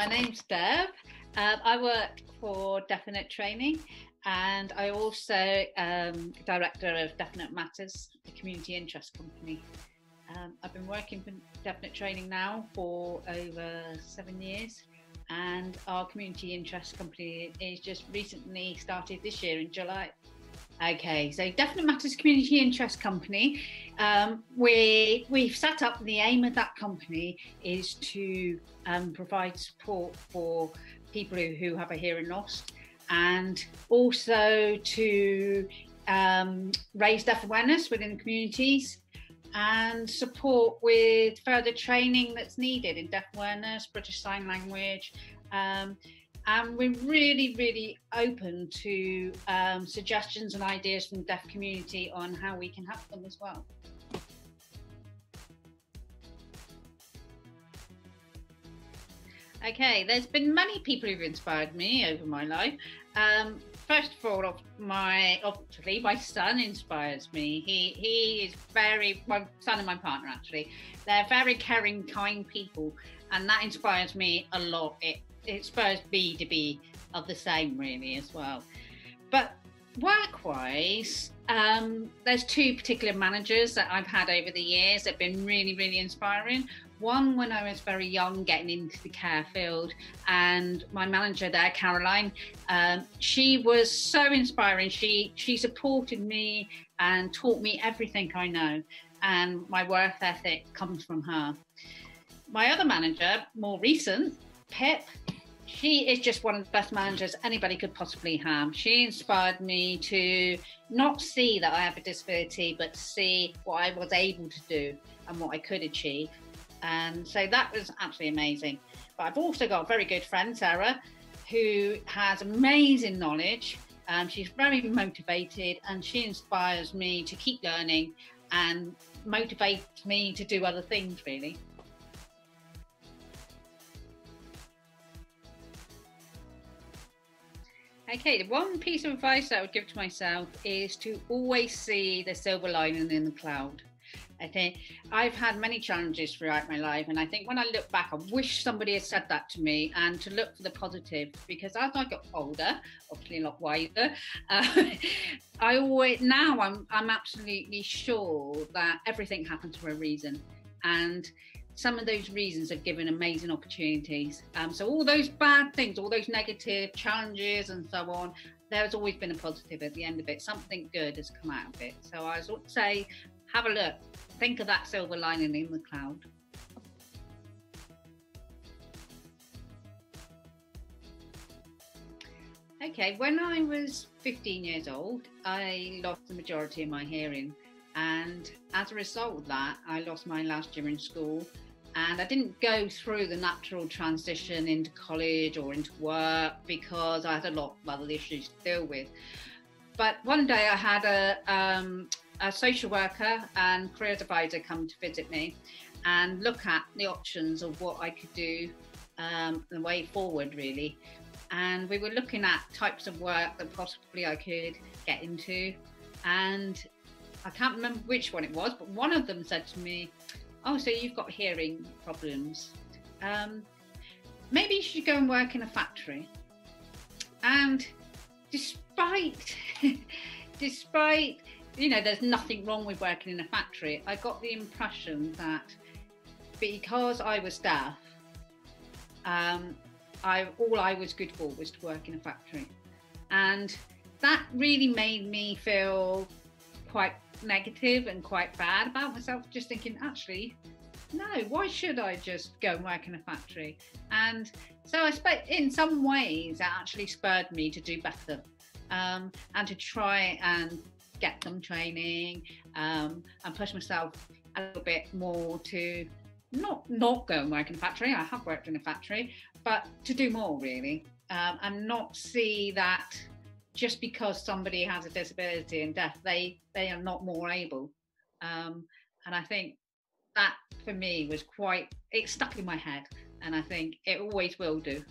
my name's Deb. I work for Definite Training, and I also director of Definite Matters, the community interest company. I've been working for Definite Training now for over 7 years, and our community interest company is just recently started this year in July. Okay, so Definite Matters Community Interest Company, we've set up, the aim of that company is to provide support for people who have a hearing loss, and also to raise deaf awareness within the communities and support with further training that's needed in deaf awareness, British Sign Language. And we're really, really open to suggestions and ideas from the deaf community on how we can help them as well. Okay, there's been many people who've inspired me over my life. First of all, obviously, my son inspires me. He is my son and my partner actually. They're very caring, kind people, and that inspires me a lot. It inspires me to be of the same really as well. But work-wise, there's two particular managers that I've had over the years that have been really, really inspiring. One when I was very young, getting into the care field, and my manager there, Caroline, she was so inspiring. She supported me and taught me everything I know, and my work ethic comes from her. My other manager, more recent, Pip, she is just one of the best managers anybody could possibly have. She inspired me to not see that I have a disability, but see what I was able to do and what I could achieve. And so that was absolutely amazing. But I've also got a very good friend, Sarah, who has amazing knowledge. She's very motivated, and she inspires me to keep learning and motivates me to do other things, really. Okay, the one piece of advice I would give to myself is to always see the silver lining in the cloud. I think I've had many challenges throughout my life, and I think when I look back, I wish somebody had said that to me, and to look for the positive, because as I got older, obviously a lot wiser, I'm absolutely sure that everything happens for a reason, and some of those reasons have given amazing opportunities. So all those bad things, all those negative challenges and so on, there's always been a positive at the end of it. Something good has come out of it. So I would say, have a look. Think of that silver lining in the cloud. Okay, when I was 15 years old, I lost the majority of my hearing. And as a result of that, I lost mine last year in school. And I didn't go through the natural transition into college or into work because I had a lot of other issues to deal with. But one day I had a social worker and careers advisor come to visit me and look at the options of what I could do, the way forward really. And we were looking at types of work that possibly I could get into. And I can't remember which one it was, but one of them said to me, "Oh, so you've got hearing problems. Maybe you should go and work in a factory." And despite, there's nothing wrong with working in a factory, I got the impression that because I was deaf, all I was good for was to work in a factory. And that really made me feel quite negative and quite bad about myself, just thinking, actually, no, why should I just go and work in a factory? And so I suppose in some ways that actually spurred me to do better, and to try and get some training, and push myself a little bit more to not go and work in a factory. I have worked in a factory, but to do more really, and not see that just because somebody has a disability and deaf, they are not more able. And I think that for me was it stuck in my head, and I think it always will do.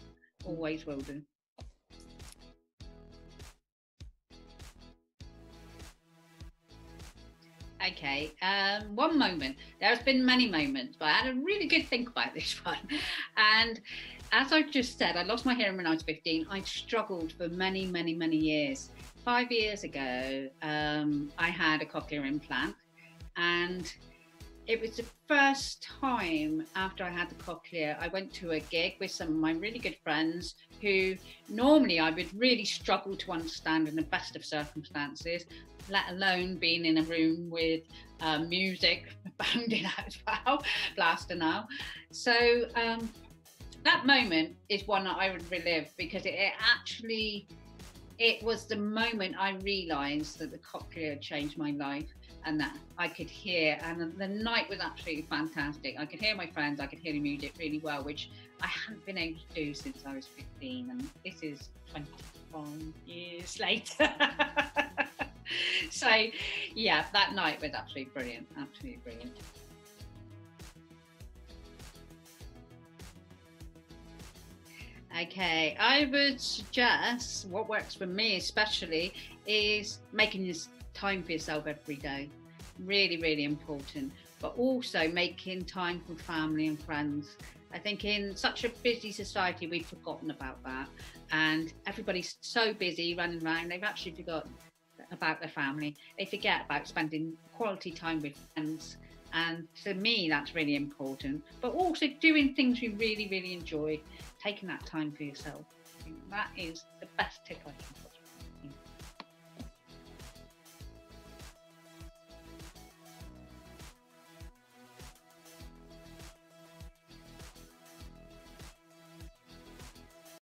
Okay, one moment. There's been many moments, but I had a really good think about this one. And as I've just said, I lost my hearing when I was 15. I struggled for many, many, many years. 5 years ago, I had a cochlear implant, and it was the first time after I had the cochlear, I went to a gig with some of my really good friends who normally I would really struggle to understand in the best of circumstances, let alone being in a room with music bounding out as well, blasting out. So that moment is one that I would relive, because it was the moment I realised that the cochlear changed my life, and that I could hear, and the night was absolutely fantastic. I could hear my friends, I could hear the music really well, which I hadn't been able to do since I was 15, and this is 21 years later. So yeah, that night was absolutely brilliant, absolutely brilliant. Okay, I would suggest what works for me especially is making this time for yourself every day. Really, really important. But also making time for family and friends. I think in such a busy society, we've forgotten about that. And everybody's so busy running around, they've actually forgotten about their family. They forget about spending quality time with friends. And to me, that's really important. But also doing things you really, really enjoy, taking that time for yourself. I think that is the best tip I can put.